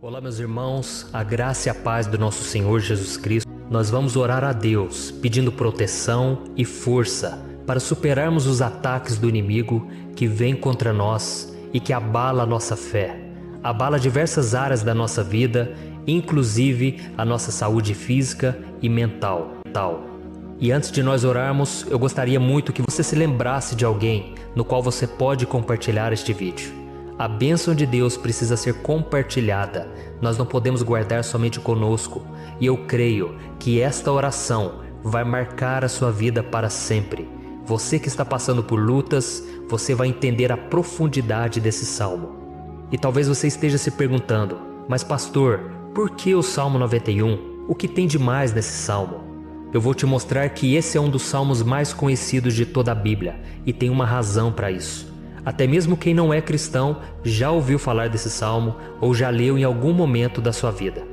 Olá, meus irmãos, a graça e a paz do nosso Senhor Jesus Cristo. Nós vamos orar a Deus, pedindo proteção e força para superarmos os ataques do inimigo que vem contra nós e que abala a nossa fé, abala diversas áreas da nossa vida, inclusive a nossa saúde física e mental. E antes de nós orarmos, eu gostaria muito que você se lembrasse de alguém no qual você pode compartilhar este vídeo. A bênção de Deus precisa ser compartilhada, nós não podemos guardar somente conosco, e eu creio que esta oração vai marcar a sua vida para sempre. Você que está passando por lutas, você vai entender a profundidade desse salmo. E talvez você esteja se perguntando, mas pastor, por que o Salmo 91? O que tem de mais nesse salmo? Eu vou te mostrar que esse é um dos salmos mais conhecidos de toda a Bíblia, e tem uma razão para isso. Até mesmo quem não é cristão já ouviu falar desse salmo ou já leu em algum momento da sua vida.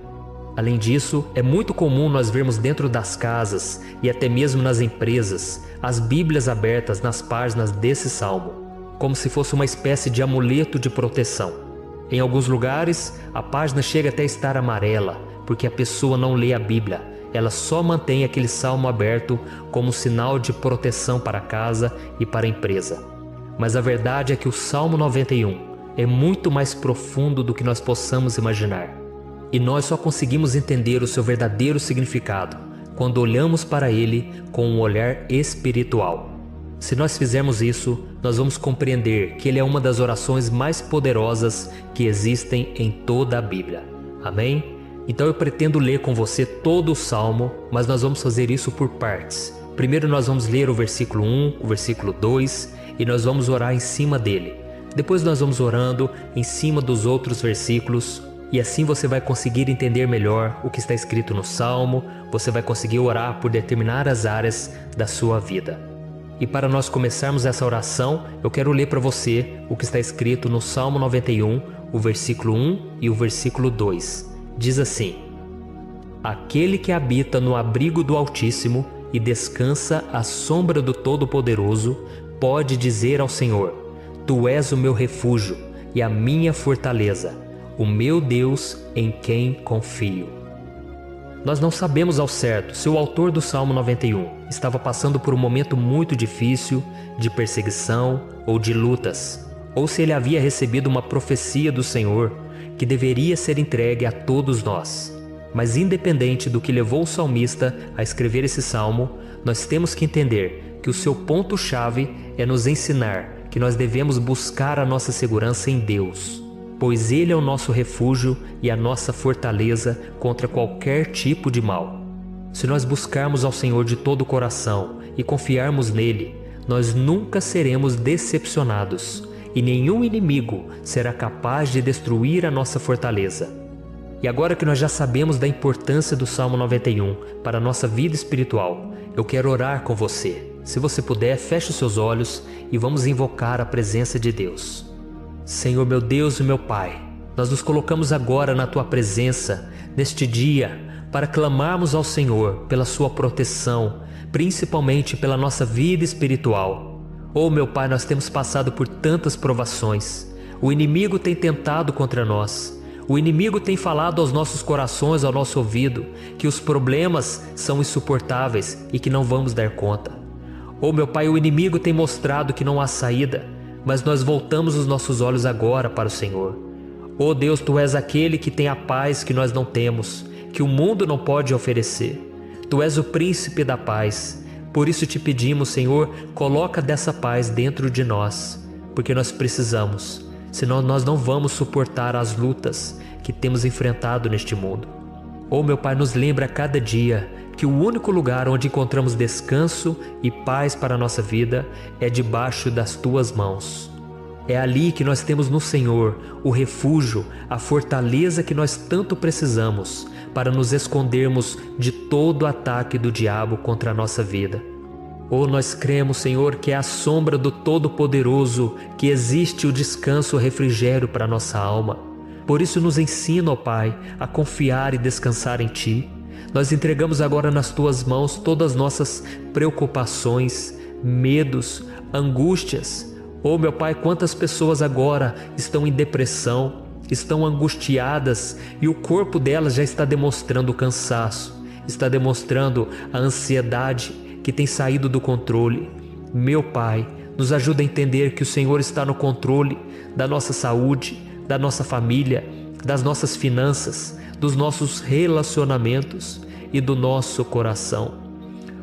Além disso, é muito comum nós vermos dentro das casas e até mesmo nas empresas as Bíblias abertas nas páginas desse salmo, como se fosse uma espécie de amuleto de proteção. Em alguns lugares, a página chega até a estar amarela, porque a pessoa não lê a Bíblia, ela só mantém aquele salmo aberto como sinal de proteção para a casa e para a empresa. Mas a verdade é que o Salmo 91 é muito mais profundo do que nós possamos imaginar. E nós só conseguimos entender o seu verdadeiro significado quando olhamos para ele com um olhar espiritual. Se nós fizermos isso, nós vamos compreender que ele é uma das orações mais poderosas que existem em toda a Bíblia. Amém? Então eu pretendo ler com você todo o Salmo, mas nós vamos fazer isso por partes. Primeiro nós vamos ler o versículo 1, o versículo 2 e nós vamos orar em cima dele. Depois nós vamos orando em cima dos outros versículos e assim você vai conseguir entender melhor o que está escrito no Salmo, você vai conseguir orar por determinadas áreas da sua vida. E para nós começarmos essa oração, eu quero ler para você o que está escrito no Salmo 91, o versículo 1 e o versículo 2. Diz assim: Aquele que habita no abrigo do Altíssimo e descansa à sombra do Todo-Poderoso, pode dizer ao Senhor: Tu és o meu refúgio e a minha fortaleza, o meu Deus em quem confio. Nós não sabemos ao certo se o autor do Salmo 91 estava passando por um momento muito difícil, de perseguição ou de lutas, ou se ele havia recebido uma profecia do Senhor que deveria ser entregue a todos nós. Mas independente do que levou o salmista a escrever esse salmo, nós temos que entender que o seu ponto-chave é nos ensinar que nós devemos buscar a nossa segurança em Deus, pois Ele é o nosso refúgio e a nossa fortaleza contra qualquer tipo de mal. Se nós buscarmos ao Senhor de todo o coração e confiarmos nele, nós nunca seremos decepcionados e nenhum inimigo será capaz de destruir a nossa fortaleza. E agora que nós já sabemos da importância do Salmo 91 para a nossa vida espiritual, eu quero orar com você. Se você puder, feche os seus olhos e vamos invocar a presença de Deus. Senhor meu Deus e meu Pai, nós nos colocamos agora na Tua presença, neste dia, para clamarmos ao Senhor pela Sua proteção, principalmente pela nossa vida espiritual. Oh meu Pai, nós temos passado por tantas provações. O inimigo tem tentado contra nós. O inimigo tem falado aos nossos corações, ao nosso ouvido, que os problemas são insuportáveis e que não vamos dar conta. Oh meu Pai, o inimigo tem mostrado que não há saída, mas nós voltamos os nossos olhos agora para o Senhor. Oh Deus, Tu és aquele que tem a paz que nós não temos, que o mundo não pode oferecer. Tu és o príncipe da paz. Por isso te pedimos, Senhor, coloca dessa paz dentro de nós, porque nós precisamos, senão nós não vamos suportar as lutas que temos enfrentado neste mundo. Oh meu Pai, nos lembra a cada dia que o único lugar onde encontramos descanso e paz para a nossa vida é debaixo das Tuas mãos. É ali que nós temos no Senhor o refúgio, a fortaleza que nós tanto precisamos para nos escondermos de todo ataque do diabo contra a nossa vida. Oh, nós cremos, Senhor, que é à sombra do Todo-Poderoso que existe o descanso, o refrigério para a nossa alma. Por isso nos ensina, ó Pai, a confiar e descansar em Ti. Nós entregamos agora nas Tuas mãos todas as nossas preocupações, medos, angústias. Oh meu Pai, quantas pessoas agora estão em depressão, estão angustiadas e o corpo delas já está demonstrando o cansaço, está demonstrando a ansiedade que tem saído do controle. Meu Pai, nos ajuda a entender que o Senhor está no controle da nossa saúde, da nossa família, das nossas finanças, dos nossos relacionamentos e do nosso coração.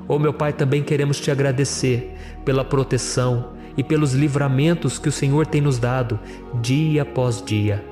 Oh, meu Pai, também queremos te agradecer pela proteção e pelos livramentos que o Senhor tem nos dado dia após dia.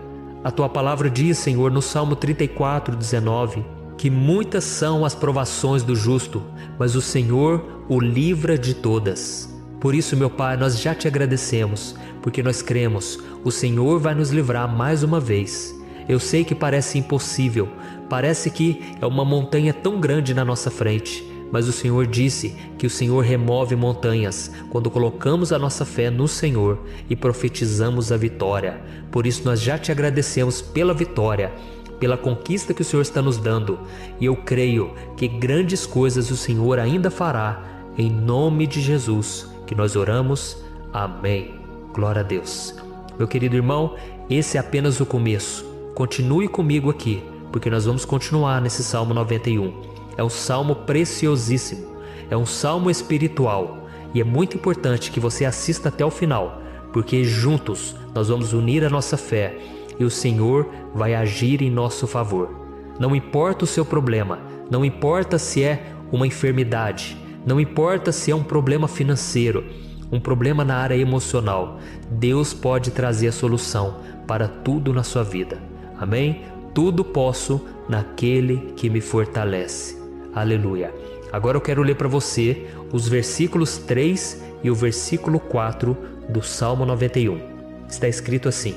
A tua palavra diz, Senhor, no Salmo 34:19, que muitas são as provações do justo, mas o Senhor o livra de todas. Por isso, meu Pai, nós já te agradecemos, porque nós cremos, o Senhor vai nos livrar mais uma vez. Eu sei que parece impossível, parece que é uma montanha tão grande na nossa frente, mas o Senhor disse que o Senhor remove montanhas quando colocamos a nossa fé no Senhor e profetizamos a vitória. Por isso nós já te agradecemos pela vitória, pela conquista que o Senhor está nos dando, e eu creio que grandes coisas o Senhor ainda fará. Em nome de Jesus que nós oramos. Amém. Glória a Deus. Meu querido irmão, esse é apenas o começo. Continue comigo aqui, porque nós vamos continuar nesse Salmo 91. É um salmo preciosíssimo, é um salmo espiritual, e é muito importante que você assista até o final, porque juntos nós vamos unir a nossa fé e o Senhor vai agir em nosso favor. Não importa o seu problema, não importa se é uma enfermidade, não importa se é um problema financeiro, um problema na área emocional, Deus pode trazer a solução para tudo na sua vida. Amém? Tudo posso naquele que me fortalece. Aleluia. Agora eu quero ler para você os versículos 3 e o versículo 4 do Salmo 91. Está escrito assim: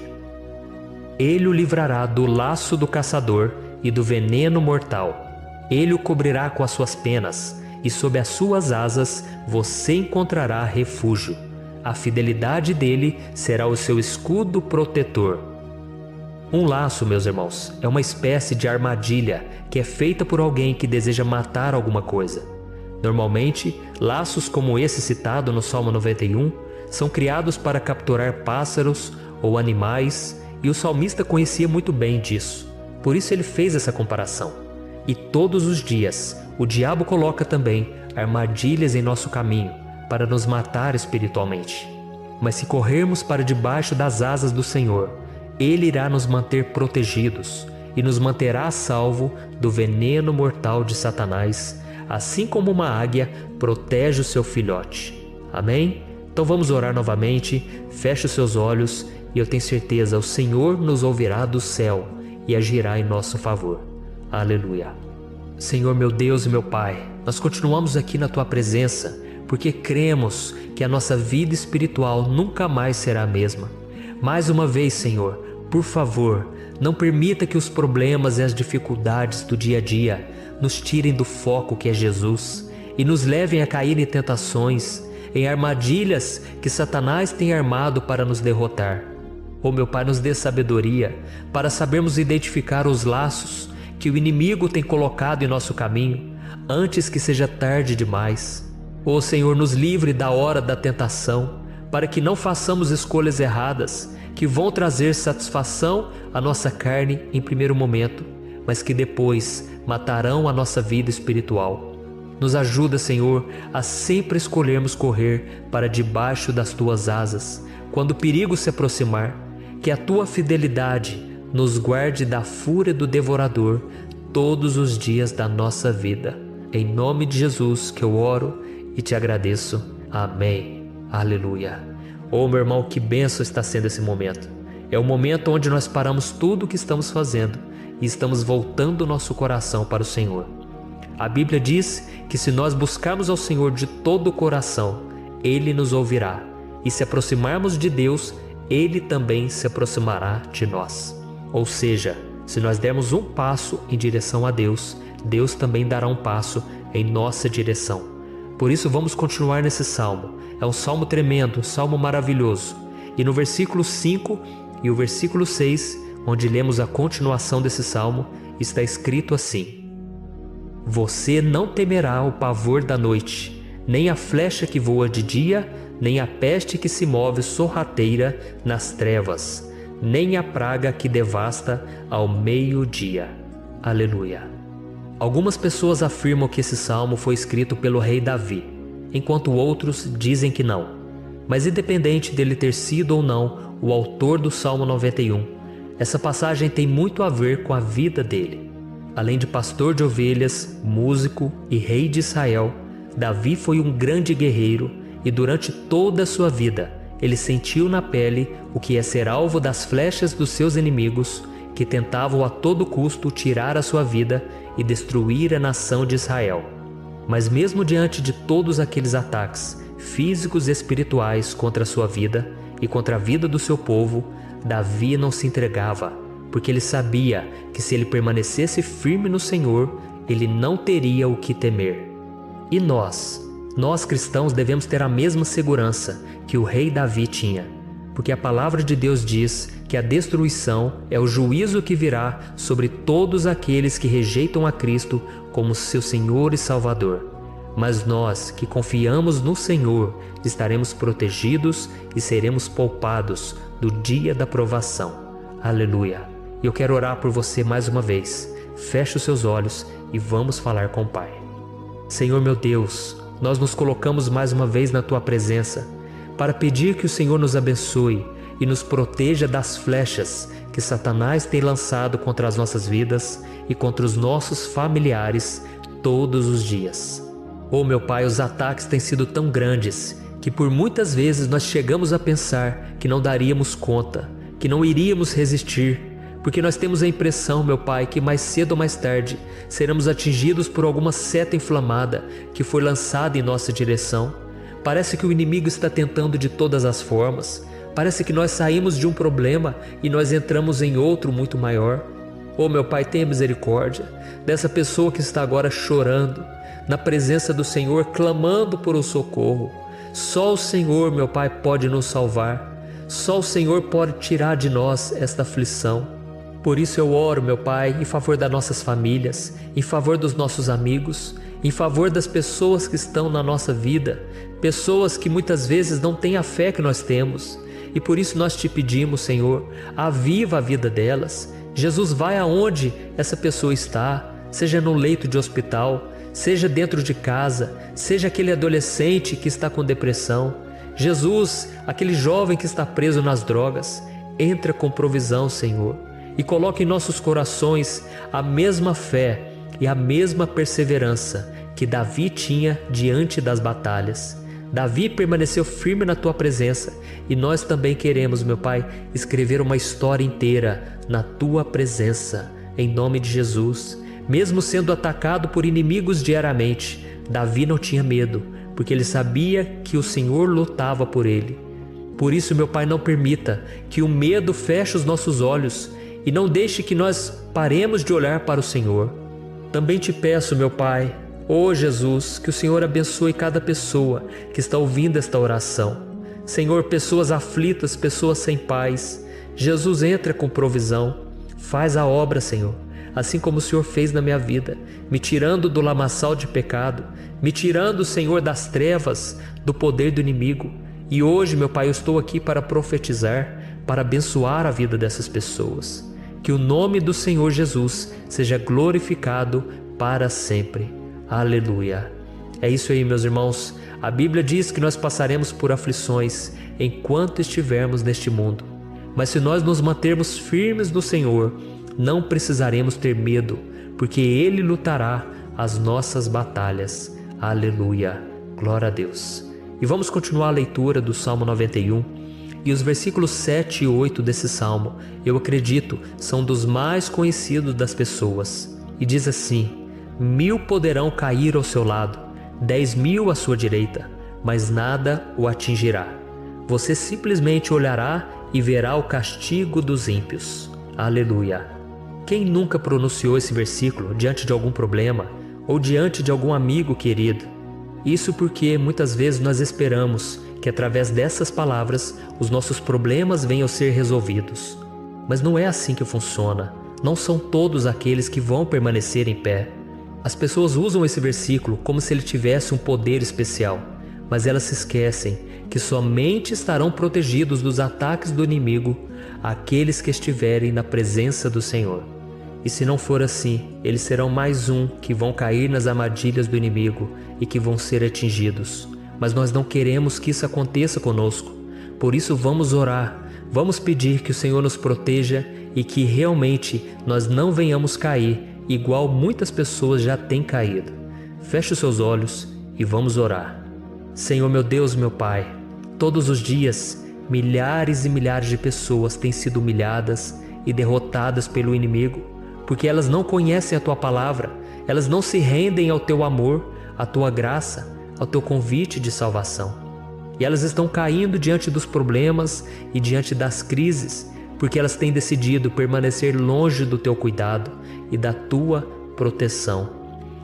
Ele o livrará do laço do caçador e do veneno mortal. Ele o cobrirá com as suas penas, e sob as suas asas você encontrará refúgio. A fidelidade dele será o seu escudo protetor. Um laço, meus irmãos, é uma espécie de armadilha que é feita por alguém que deseja matar alguma coisa. Normalmente, laços como esse citado no Salmo 91 são criados para capturar pássaros ou animais, e o salmista conhecia muito bem disso. Por isso ele fez essa comparação. E todos os dias, o diabo coloca também armadilhas em nosso caminho para nos matar espiritualmente. Mas se corrermos para debaixo das asas do Senhor, Ele irá nos manter protegidos e nos manterá a salvo do veneno mortal de Satanás, assim como uma águia protege o seu filhote. Amém? Então vamos orar novamente, feche os seus olhos e eu tenho certeza, o Senhor nos ouvirá do céu e agirá em nosso favor. Aleluia. Senhor, meu Deus e meu Pai, nós continuamos aqui na Tua presença, porque cremos que a nossa vida espiritual nunca mais será a mesma. Mais uma vez, Senhor, por favor, não permita que os problemas e as dificuldades do dia a dia nos tirem do foco que é Jesus e nos levem a cair em tentações, em armadilhas que Satanás tem armado para nos derrotar. Oh, meu Pai, nos dê sabedoria para sabermos identificar os laços que o inimigo tem colocado em nosso caminho antes que seja tarde demais. Oh, Senhor, nos livre da hora da tentação, para que não façamos escolhas erradas que vão trazer satisfação à nossa carne em primeiro momento, mas que depois matarão a nossa vida espiritual. Nos ajuda, Senhor, a sempre escolhermos correr para debaixo das Tuas asas quando o perigo se aproximar, que a Tua fidelidade nos guarde da fúria do devorador todos os dias da nossa vida. Em nome de Jesus que eu oro e te agradeço. Amém. Aleluia. Oh, meu irmão, que bênção está sendo esse momento. É o momento onde nós paramos tudo o que estamos fazendo e estamos voltando o nosso coração para o Senhor. A Bíblia diz que se nós buscarmos ao Senhor de todo o coração, Ele nos ouvirá. E se aproximarmos de Deus, Ele também se aproximará de nós. Ou seja, se nós dermos um passo em direção a Deus, Deus também dará um passo em nossa direção. Por isso vamos continuar nesse salmo. É um salmo tremendo, um salmo maravilhoso. E no versículo 5 e o versículo 6, onde lemos a continuação desse salmo, está escrito assim: Você não temerá o pavor da noite, nem a flecha que voa de dia, nem a peste que se move sorrateira nas trevas. nem a praga que devasta ao meio-dia. Aleluia. Algumas pessoas afirmam que esse salmo foi escrito pelo rei Davi, enquanto outros dizem que não. Mas independente dele ter sido ou não o autor do Salmo 91, essa passagem tem muito a ver com a vida dele. Além de pastor de ovelhas, músico e rei de Israel, Davi foi um grande guerreiro e durante toda a sua vida ele sentiu na pele o que é ser alvo das flechas dos seus inimigos que tentavam a todo custo tirar a sua vida e destruir a nação de Israel. Mas mesmo diante de todos aqueles ataques físicos e espirituais contra a sua vida e contra a vida do seu povo, Davi não se entregava, porque ele sabia que se ele permanecesse firme no Senhor, ele não teria o que temer. E nós cristãos devemos ter a mesma segurança que o rei Davi tinha, porque a palavra de Deus diz que a destruição é o juízo que virá sobre todos aqueles que rejeitam a Cristo como seu Senhor e Salvador. Mas nós que confiamos no Senhor estaremos protegidos e seremos poupados do dia da provação. Aleluia! E eu quero orar por você mais uma vez. Feche os seus olhos e vamos falar com o Pai. Senhor meu Deus, nós nos colocamos mais uma vez na Tua presença para pedir que o Senhor nos abençoe e nos proteja das flechas que Satanás tem lançado contra as nossas vidas e contra os nossos familiares todos os dias. Oh meu Pai, os ataques têm sido tão grandes que por muitas vezes nós chegamos a pensar que não daríamos conta, que não iríamos resistir, porque nós temos a impressão, meu Pai, que mais cedo ou mais tarde seremos atingidos por alguma seta inflamada que foi lançada em nossa direção. Parece que o inimigo está tentando de todas as formas. Parece que nós saímos de um problema e nós entramos em outro muito maior. Oh meu Pai, tenha misericórdia dessa pessoa que está agora chorando, na presença do Senhor, clamando por um socorro. Só o Senhor, meu Pai, pode nos salvar. Só o Senhor pode tirar de nós esta aflição. Por isso eu oro, meu Pai, em favor das nossas famílias, em favor dos nossos amigos, em favor das pessoas que estão na nossa vida, pessoas que muitas vezes não têm a fé que nós temos. E por isso nós te pedimos, Senhor, aviva a vida delas. Jesus, vai aonde essa pessoa está, seja no leito de hospital, seja dentro de casa, seja aquele adolescente que está com depressão. Jesus, aquele jovem que está preso nas drogas, entra com provisão, Senhor, e coloca em nossos corações a mesma fé e a mesma perseverança que Davi tinha diante das batalhas. Davi permaneceu firme na Tua presença e nós também queremos, meu Pai, escrever uma história inteira na Tua presença, em nome de Jesus. Mesmo sendo atacado por inimigos diariamente, Davi não tinha medo, porque ele sabia que o Senhor lutava por ele. Por isso, meu Pai, não permita que o medo feche os nossos olhos e não deixe que nós paremos de olhar para o Senhor. Também te peço, meu Pai, ó Jesus, que o Senhor abençoe cada pessoa que está ouvindo esta oração. Senhor, pessoas aflitas, pessoas sem paz. Jesus, entra com provisão. Faz a obra, Senhor, assim como o Senhor fez na minha vida, me tirando do lamaçal de pecado, me tirando, Senhor, das trevas, do poder do inimigo. E hoje, meu Pai, eu estou aqui para profetizar, para abençoar a vida dessas pessoas. Que o nome do Senhor Jesus seja glorificado para sempre. Aleluia. É isso aí, meus irmãos. A Bíblia diz que nós passaremos por aflições enquanto estivermos neste mundo. Mas se nós nos mantermos firmes no Senhor, não precisaremos ter medo, porque Ele lutará as nossas batalhas. Aleluia. Glória a Deus. E vamos continuar a leitura do Salmo 91. E os versículos 7 e 8 desse salmo, eu acredito, são dos mais conhecidos das pessoas. E diz assim: 1000 poderão cair ao seu lado, 10.000 à sua direita, mas nada o atingirá. Você simplesmente olhará e verá o castigo dos ímpios. Aleluia. Quem nunca pronunciou esse versículo diante de algum problema ou diante de algum amigo querido? Isso porque muitas vezes nós esperamos que através dessas palavras os nossos problemas venham a ser resolvidos. Mas não é assim que funciona. Não são todos aqueles que vão permanecer em pé. As pessoas usam esse versículo como se ele tivesse um poder especial, mas elas se esquecem que somente estarão protegidos dos ataques do inimigo aqueles que estiverem na presença do Senhor. E se não for assim, eles serão mais um que vão cair nas armadilhas do inimigo e que vão ser atingidos. Mas nós não queremos que isso aconteça conosco. Por isso vamos orar, vamos pedir que o Senhor nos proteja e que realmente nós não venhamos cair igual muitas pessoas já têm caído. Feche os seus olhos e vamos orar. Senhor meu Deus, meu Pai, todos os dias milhares e milhares de pessoas têm sido humilhadas e derrotadas pelo inimigo, porque elas não conhecem a Tua palavra, elas não se rendem ao Teu amor, à Tua graça, ao Teu convite de salvação. E elas estão caindo diante dos problemas e diante das crises, porque elas têm decidido permanecer longe do Teu cuidado e da Tua proteção.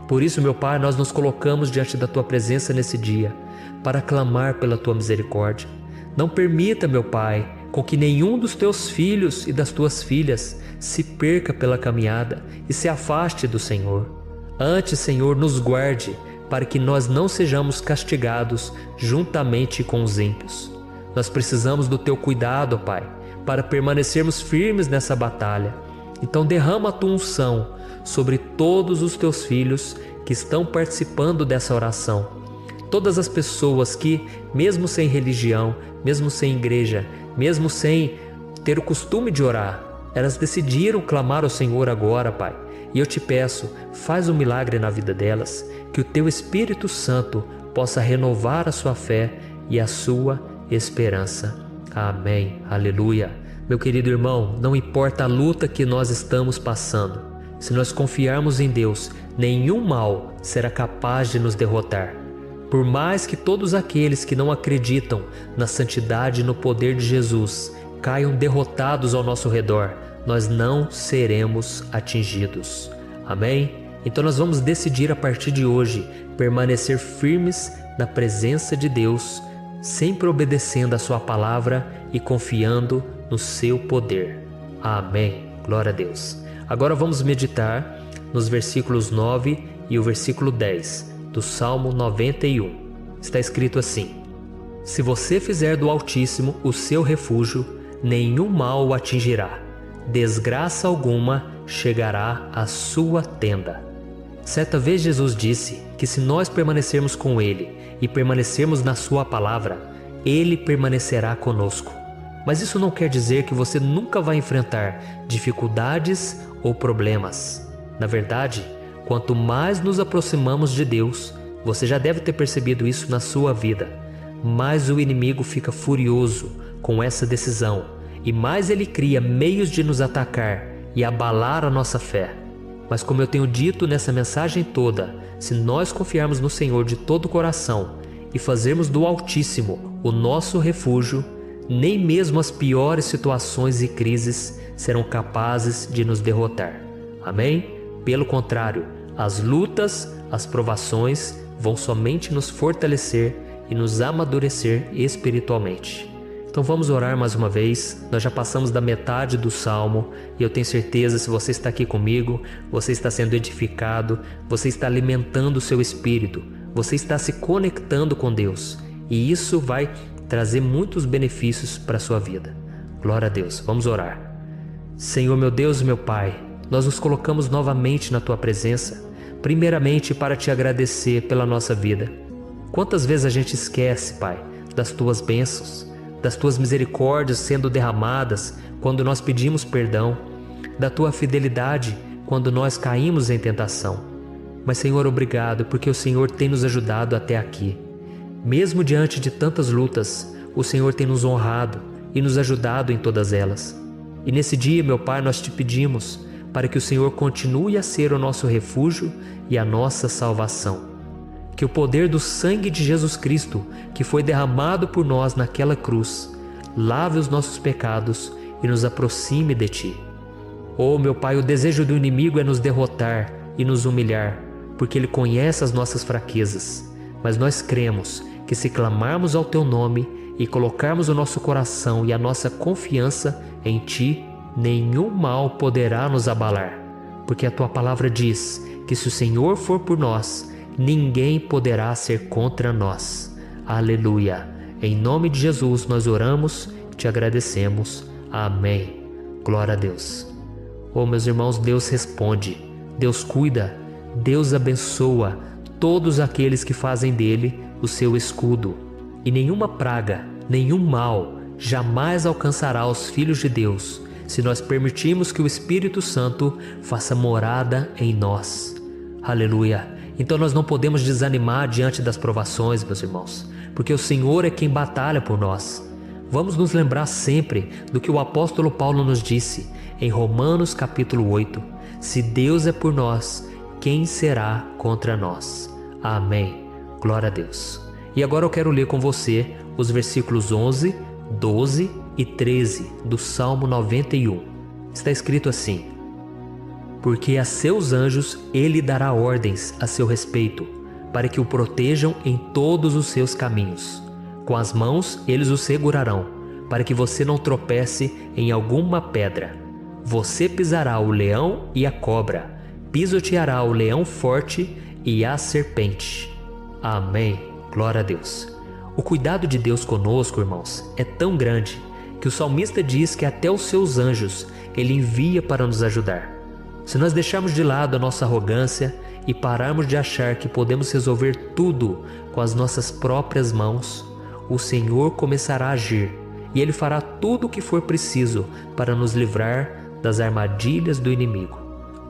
Por isso, meu Pai, nós nos colocamos diante da Tua presença nesse dia, para clamar pela Tua misericórdia. Não permita, meu Pai, com que nenhum dos Teus filhos e das Tuas filhas se perca pela caminhada e se afaste do Senhor. Antes, Senhor, nos guarde, para que nós não sejamos castigados juntamente com os ímpios. Nós precisamos do Teu cuidado, Pai, para permanecermos firmes nessa batalha. Então derrama a Tua unção sobre todos os Teus filhos que estão participando dessa oração. Todas as pessoas que, mesmo sem religião, mesmo sem igreja, mesmo sem ter o costume de orar, elas decidiram clamar ao Senhor agora, Pai. E eu te peço, faz um milagre na vida delas, que o Teu Espírito Santo possa renovar a sua fé e a sua esperança. Amém. Aleluia. Meu querido irmão, não importa a luta que nós estamos passando, se nós confiarmos em Deus, nenhum mal será capaz de nos derrotar. Por mais que todos aqueles que não acreditam na santidade e no poder de Jesus caiam derrotados ao nosso redor, nós não seremos atingidos. Amém? Então nós vamos decidir a partir de hoje permanecer firmes na presença de Deus, sempre obedecendo a Sua palavra e confiando no Seu poder. Amém. Glória a Deus. Agora vamos meditar nos versículos 9 e o versículo 10 do Salmo 91. Está escrito assim: Se você fizer do Altíssimo o seu refúgio, nenhum mal o atingirá, desgraça alguma chegará à sua tenda. Certa vez Jesus disse que se nós permanecermos com Ele e permanecermos na Sua palavra, Ele permanecerá conosco. Mas isso não quer dizer que você nunca vai enfrentar dificuldades ou problemas. Na verdade, quanto mais nos aproximamos de Deus, você já deve ter percebido isso na sua vida, mais o inimigo fica furioso com essa decisão e mais ele cria meios de nos atacar e abalar a nossa fé. Mas como eu tenho dito nessa mensagem toda, se nós confiarmos no Senhor de todo o coração e fazermos do Altíssimo o nosso refúgio, nem mesmo as piores situações e crises serão capazes de nos derrotar. Amém? Pelo contrário, as lutas, as provações vão somente nos fortalecer e nos amadurecer espiritualmente. Então vamos orar mais uma vez. Nós já passamos da metade do Salmo e eu tenho certeza, se você está aqui comigo, você está sendo edificado, você está alimentando o seu espírito, você está se conectando com Deus e isso vai trazer muitos benefícios para a sua vida. Glória a Deus. Vamos orar. Senhor meu Deus e meu Pai, nós nos colocamos novamente na Tua presença, primeiramente para Te agradecer pela nossa vida. Quantas vezes a gente esquece, Pai, das Tuas bênçãos, das Tuas misericórdias sendo derramadas quando nós pedimos perdão, da Tua fidelidade quando nós caímos em tentação. Mas Senhor, obrigado, porque o Senhor tem nos ajudado até aqui. Mesmo diante de tantas lutas, o Senhor tem nos honrado e nos ajudado em todas elas. E nesse dia, meu Pai, nós Te pedimos para que o Senhor continue a ser o nosso refúgio e a nossa salvação. Que o poder do sangue de Jesus Cristo, que foi derramado por nós naquela cruz, lave os nossos pecados e nos aproxime de Ti. Oh, meu Pai, o desejo do inimigo é nos derrotar e nos humilhar, porque ele conhece as nossas fraquezas. Mas nós cremos que se clamarmos ao Teu nome e colocarmos o nosso coração e a nossa confiança em Ti, nenhum mal poderá nos abalar, porque a Tua palavra diz que se o Senhor for por nós, ninguém poderá ser contra nós. Aleluia! Em nome de Jesus nós oramos e Te agradecemos. Amém. Glória a Deus. Oh, meus irmãos, Deus responde, Deus cuida, Deus abençoa todos aqueles que fazem dele o seu escudo. E nenhuma praga, nenhum mal jamais alcançará os filhos de Deus, se nós permitirmos que o Espírito Santo faça morada em nós. Aleluia! Então nós não podemos desanimar diante das provações, meus irmãos, porque o Senhor é quem batalha por nós. Vamos nos lembrar sempre do que o apóstolo Paulo nos disse em Romanos capítulo 8. Se Deus é por nós, quem será contra nós? Amém. Glória a Deus. E agora eu quero ler com você os versículos 11, 12 e 13 do Salmo 91. Está escrito assim: porque a seus anjos ele dará ordens a seu respeito, para que o protejam em todos os seus caminhos. Com as mãos eles o segurarão, para que você não tropece em alguma pedra. Você pisará o leão e a cobra, pisoteará o leão forte e a serpente. Amém. Glória a Deus. O cuidado de Deus conosco, irmãos, é tão grande que o salmista diz que até os seus anjos ele envia para nos ajudar. Se nós deixarmos de lado a nossa arrogância e pararmos de achar que podemos resolver tudo com as nossas próprias mãos, o Senhor começará a agir e Ele fará tudo o que for preciso para nos livrar das armadilhas do inimigo.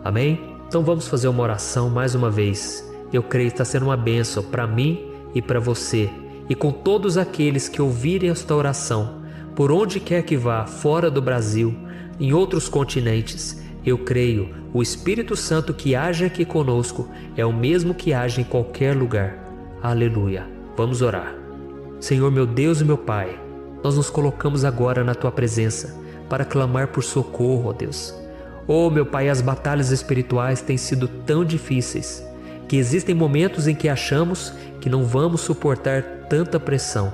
Amém? Então vamos fazer uma oração mais uma vez. Eu creio que está sendo uma bênção para mim e para você, e com todos aqueles que ouvirem esta oração, por onde quer que vá, fora do Brasil, em outros continentes. Eu creio, o Espírito Santo que age aqui conosco é o mesmo que age em qualquer lugar. Aleluia. Vamos orar. Senhor, meu Deus e meu Pai, nós nos colocamos agora na Tua presença para clamar por socorro, ó Deus. Oh, meu Pai, as batalhas espirituais têm sido tão difíceis que existem momentos em que achamos que não vamos suportar tanta pressão.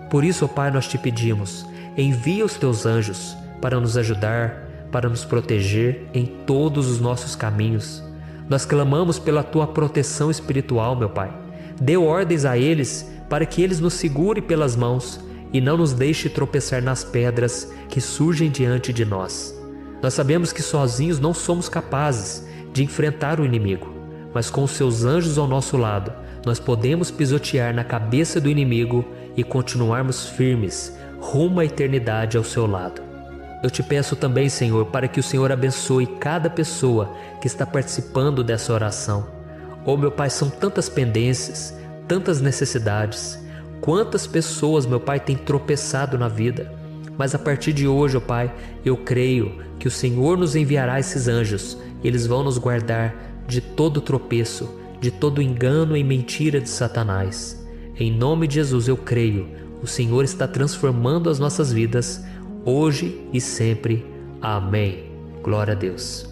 Por isso, ó Pai, nós te pedimos, envia os Teus anjos para nos ajudar, para nos proteger em todos os nossos caminhos. Nós clamamos pela Tua proteção espiritual, meu Pai. Dê ordens a eles para que eles nos segurem pelas mãos e não nos deixe tropeçar nas pedras que surgem diante de nós. Nós sabemos que sozinhos não somos capazes de enfrentar o inimigo, mas com os Seus anjos ao nosso lado, nós podemos pisotear na cabeça do inimigo e continuarmos firmes rumo à eternidade ao Seu lado. Eu te peço também, Senhor, para que o Senhor abençoe cada pessoa que está participando dessa oração. Oh, meu Pai, são tantas pendências, tantas necessidades. Quantas pessoas, meu Pai, têm tropeçado na vida. Mas a partir de hoje, ó Pai, eu creio que o Senhor nos enviará esses anjos. E eles vão nos guardar de todo tropeço, de todo engano e mentira de Satanás. Em nome de Jesus eu creio, o Senhor está transformando as nossas vidas, hoje e sempre. Amém. Glória a Deus.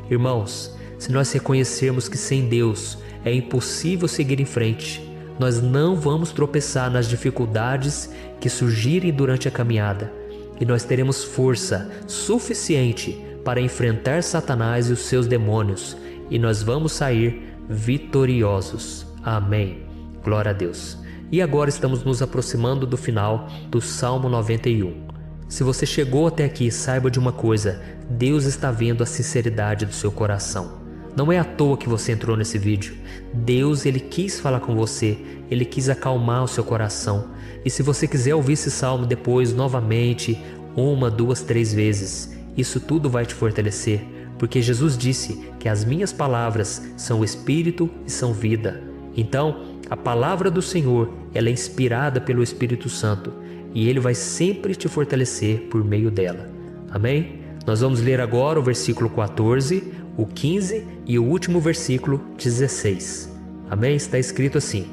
Irmãos, se nós reconhecermos que sem Deus é impossível seguir em frente, nós não vamos tropeçar nas dificuldades que surgirem durante a caminhada, e nós teremos força suficiente para enfrentar Satanás e os seus demônios, e nós vamos sair vitoriosos. Amém. Glória a Deus. E agora estamos nos aproximando do final do Salmo 91. Se você chegou até aqui, saiba de uma coisa: Deus está vendo a sinceridade do seu coração. Não é à toa que você entrou nesse vídeo. Deus, Ele quis falar com você, Ele quis acalmar o seu coração. E se você quiser ouvir esse salmo depois, novamente, 1, 2, 3 vezes, isso tudo vai te fortalecer, porque Jesus disse que as minhas palavras são espírito e são vida. Então, a palavra do Senhor, ela é inspirada pelo Espírito Santo, e Ele vai sempre te fortalecer por meio dela. Amém? Nós vamos ler agora o versículo 14, o 15 e o último versículo 16. Amém? Está escrito assim: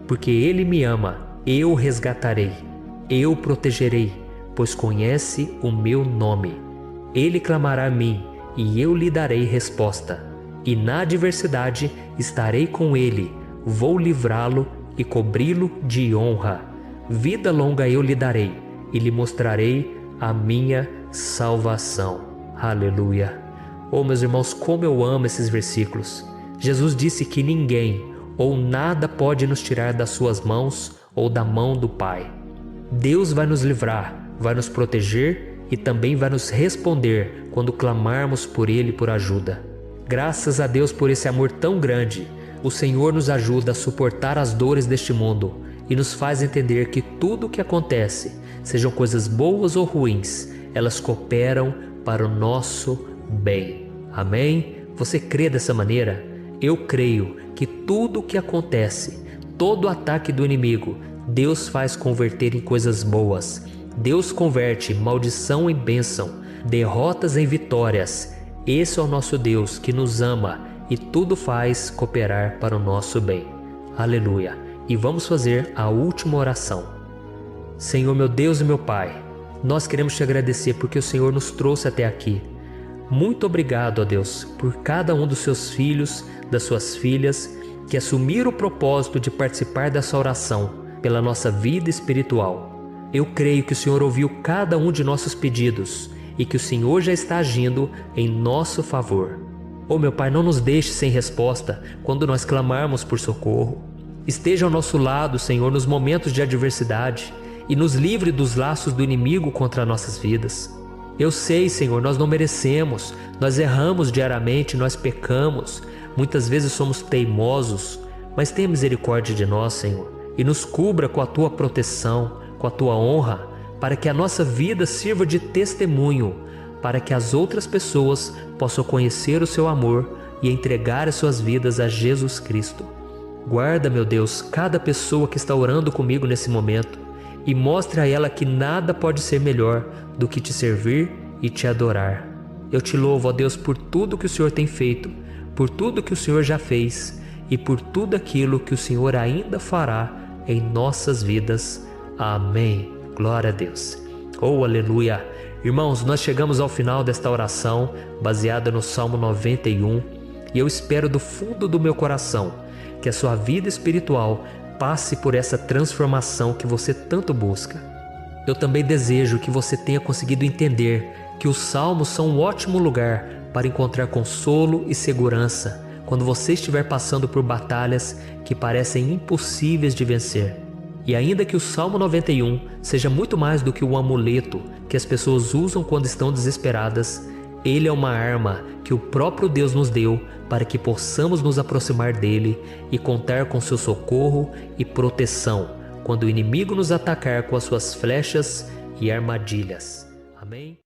porque Ele me ama, eu o resgatarei, eu o protegerei, pois conhece o meu nome. Ele clamará a mim, e eu lhe darei resposta. E na adversidade estarei com ele, vou livrá-lo e cobri-lo de honra. Vida longa eu lhe darei, e lhe mostrarei a minha salvação. Aleluia. Oh, meus irmãos, como eu amo esses versículos. Jesus disse que ninguém ou nada pode nos tirar das suas mãos ou da mão do Pai. Deus vai nos livrar, vai nos proteger e também vai nos responder quando clamarmos por Ele por ajuda. Graças a Deus por esse amor tão grande, o Senhor nos ajuda a suportar as dores deste mundo e nos faz entender que tudo o que acontece, sejam coisas boas ou ruins, elas cooperam para o nosso bem. Amém? Você crê dessa maneira? Eu creio que tudo o que acontece, todo ataque do inimigo, Deus faz converter em coisas boas. Deus converte maldição em bênção, derrotas em vitórias. Esse é o nosso Deus que nos ama e tudo faz cooperar para o nosso bem. Aleluia! E vamos fazer a última oração. Senhor, meu Deus e meu Pai, nós queremos te agradecer porque o Senhor nos trouxe até aqui. Muito obrigado, ó Deus, por cada um dos seus filhos, das suas filhas, que assumiram o propósito de participar dessa oração pela nossa vida espiritual. Eu creio que o Senhor ouviu cada um de nossos pedidos e que o Senhor já está agindo em nosso favor. Oh meu Pai, não nos deixe sem resposta quando nós clamarmos por socorro. Esteja ao nosso lado, Senhor, nos momentos de adversidade e nos livre dos laços do inimigo contra nossas vidas. Eu sei, Senhor, nós não merecemos, nós erramos diariamente, nós pecamos, muitas vezes somos teimosos, mas tenha misericórdia de nós, Senhor, e nos cubra com a Tua proteção, com a Tua honra, para que a nossa vida sirva de testemunho, para que as outras pessoas possam conhecer o Seu amor e entregar as suas vidas a Jesus Cristo. Guarda, meu Deus, cada pessoa que está orando comigo nesse momento e mostre a ela que nada pode ser melhor do que te servir e te adorar. Eu te louvo, ó Deus, por tudo que o Senhor tem feito, por tudo que o Senhor já fez e por tudo aquilo que o Senhor ainda fará em nossas vidas. Amém. Glória a Deus. Oh, aleluia. Irmãos, nós chegamos ao final desta oração baseada no Salmo 91 e eu espero do fundo do meu coração que a sua vida espiritual passe por essa transformação que você tanto busca. Eu também desejo que você tenha conseguido entender que os salmos são um ótimo lugar para encontrar consolo e segurança quando você estiver passando por batalhas que parecem impossíveis de vencer. E ainda que o Salmo 91 seja muito mais do que um amuleto que as pessoas usam quando estão desesperadas, ele é uma arma que o próprio Deus nos deu para que possamos nos aproximar dele e contar com seu socorro e proteção quando o inimigo nos atacar com as suas flechas e armadilhas. Amém?